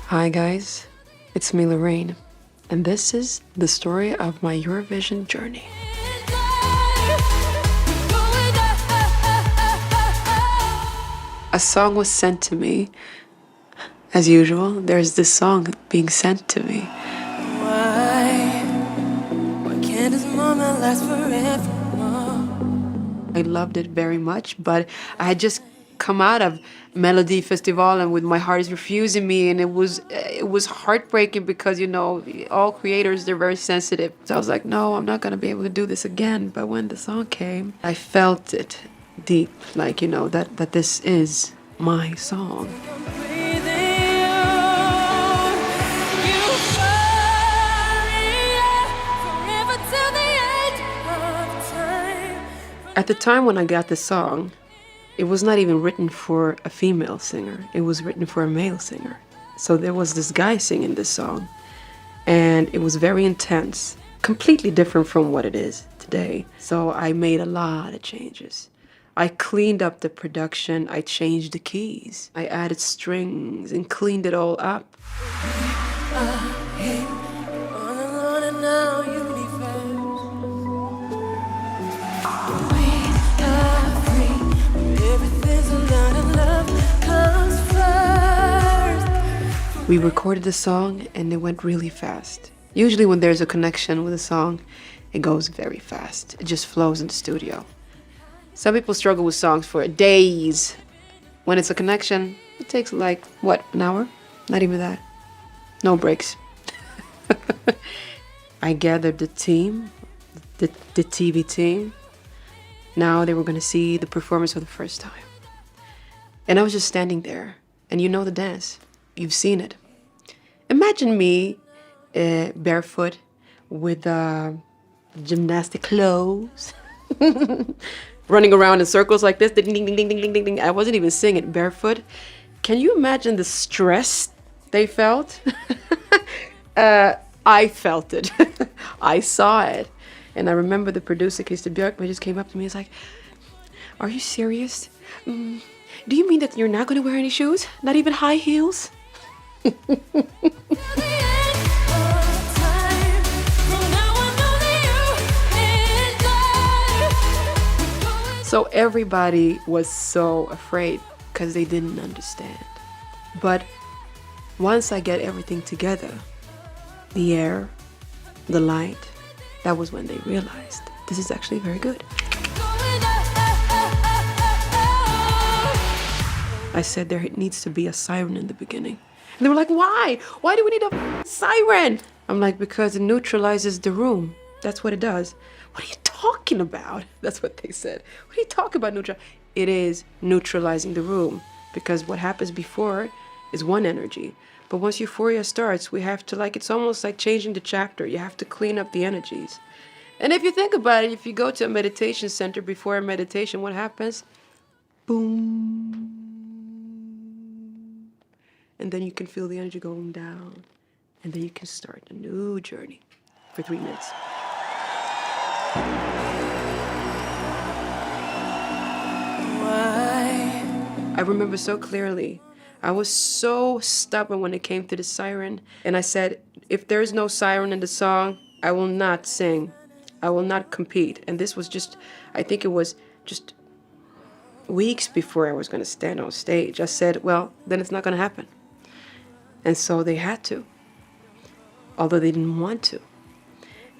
Hi guys, it's me Loreen, and this is the story of my Eurovision journey. A song was sent to me. As usual, there's this song being sent to me. Why can't this moment last forever? I loved it very much, but I had just come out of Melody Festival and with My Heart Is Refusing Me, and it was heartbreaking because, you know, all creators, they're very sensitive. So I was like, no, I'm not gonna be able to do this again. But when the song came, I felt it deep, like, you know, that this is my song. At the time when I got the song, it was not even written for a female singer. It was written for a male singer. So there was this guy singing this song, and it was very intense, completely different from what it is today. So I made a lot of changes. I cleaned up the production, I changed the keys, I added strings and cleaned it all up. We recorded the song and it went really fast. Usually when there's a connection with a song, it goes very fast. It just flows in the studio. Some people struggle with songs for days. When it's a connection, it takes like, what, an hour? Not even that. No breaks. I gathered the team, the TV team. Now they were gonna see the performance for the first time. And I was just standing there, and you know the dance. You've seen it. Imagine me barefoot with gymnastic clothes, running around in circles like this, ding, ding, ding, ding, ding, ding, ding. I wasn't even singing barefoot. Can you imagine the stress they felt? I felt it. I saw it. And I remember the producer, Christer Björk, just came up to me and was like, "Are you serious? Do you mean that you're not going to wear any shoes? Not even high heels?" So everybody was so afraid because they didn't understand. But once I get everything together, the air, the light, that was when they realized this is actually very good. I said there needs to be a siren in the beginning. And they were like, why? Why do we need a siren? I'm like, because it neutralizes the room. That's what it does. What are you talking about? That's what they said. What are you talking about, neutral? It is neutralizing the room, because what happens before is one energy. But once euphoria starts, we have to, like, it's almost like changing the chapter. You have to clean up the energies. And if you think about it, if you go to a meditation center before a meditation, what happens? Boom. And then you can feel the energy going down. And then you can start a new journey for 3 minutes. I remember so clearly. I was so stubborn when it came to the siren. And I said, if there's no siren in the song, I will not sing. I will not compete. And this was just, I think it was just weeks before I was going to stand on stage. I said, well, then it's not going to happen. And so they had to, although they didn't want to.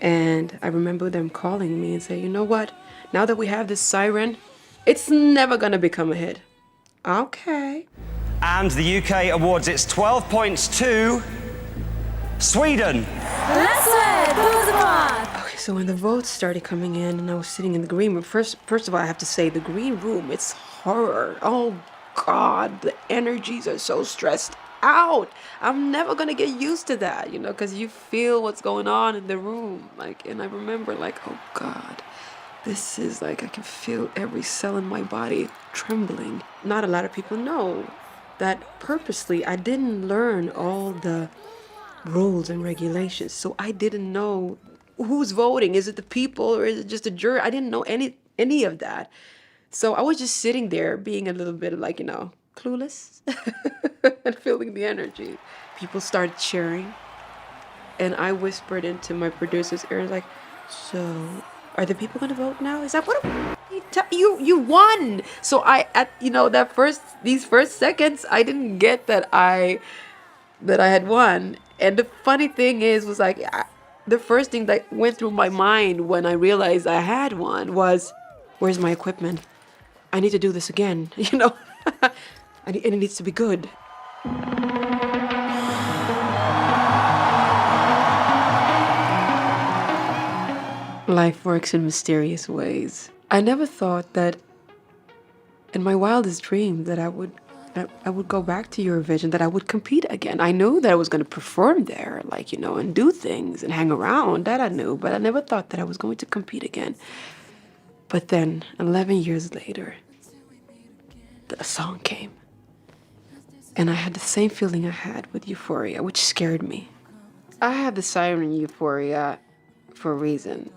And I remember them calling me and saying, you know what? Now that we have this siren, it's never going to become a hit. Okay. And the UK awards its 12 points to Sweden. Okay, so when the votes started coming in and I was sitting in the green room, first of all, I have to say the green room, it's horror. Oh God, the energies are so stressed out. I'm never gonna get used to that, you know, because you feel what's going on in the room. Like, and I remember like, oh God, this is like, I can feel every cell in my body trembling. Not a lot of people know that purposely I didn't learn all the rules and regulations. So I didn't know who's voting. Is it the people or is it just a jury? I didn't know any of that. So I was just sitting there being a little bit like, you know, clueless. and feeling the energy. People started cheering, and I whispered into my producer's ear, like, so are the people gonna vote now? Is that what you won? So I, at these first seconds, I didn't get that I had won. And the funny thing was like, the first thing that went through my mind when I realized I had won was, where's my equipment? I need to do this again, and it needs to be good. Life works in mysterious ways. I never thought that in my wildest dreams that I would go back to Eurovision, that I would compete again. I knew that I was going to perform there, and do things and hang around. That I knew, but I never thought that I was going to compete again. But then, 11 years later, the song came. And I had the same feeling I had with Euphoria, which scared me. I have the siren Euphoria for a reason.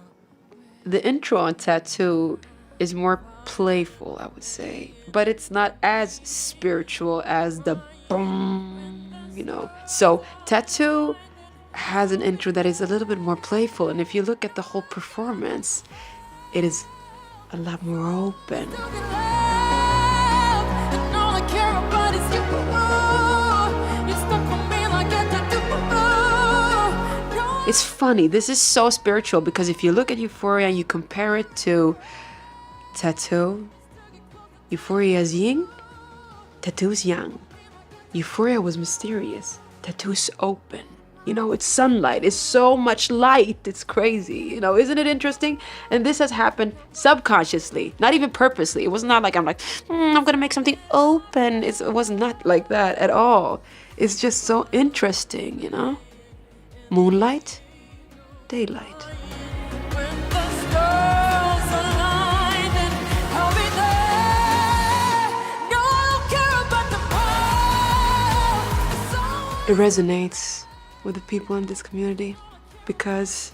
The intro on Tattoo is more playful, I would say, but it's not as spiritual as the boom, So Tattoo has an intro that is a little bit more playful, and if you look at the whole performance, it is a lot more open. It's funny, this is so spiritual, because if you look at Euphoria and you compare it to Tattoo, Euphoria is yin, Tattoo is yang. Euphoria was mysterious, Tattoo is open. It's sunlight, it's so much light, it's crazy, isn't it interesting? And this has happened subconsciously, not even purposely. It was not like I'm gonna make something open. It was not like that at all. It's just so interesting, Moonlight, daylight. It resonates with the people in this community because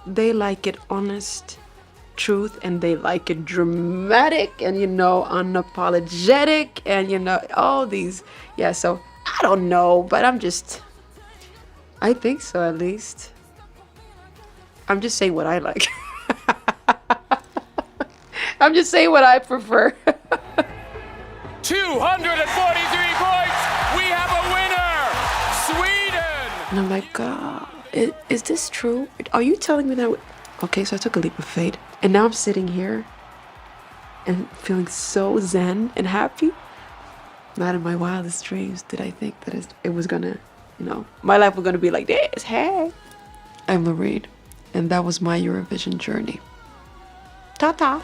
they like it honest, truth, and they like it dramatic and unapologetic and all these. Yeah, so I don't know, but I think so, at least. I'm just saying what I like. I'm just saying what I prefer. 243 points! We have a winner! Sweden! And I'm like, is this true? Are you telling me that? Okay, so I took a leap of faith. And now I'm sitting here and feeling so zen and happy. Not in my wildest dreams did I think that it was gonna, my life was gonna be like this. Hey. I'm Loreen, and that was my Eurovision journey. Ta-ta.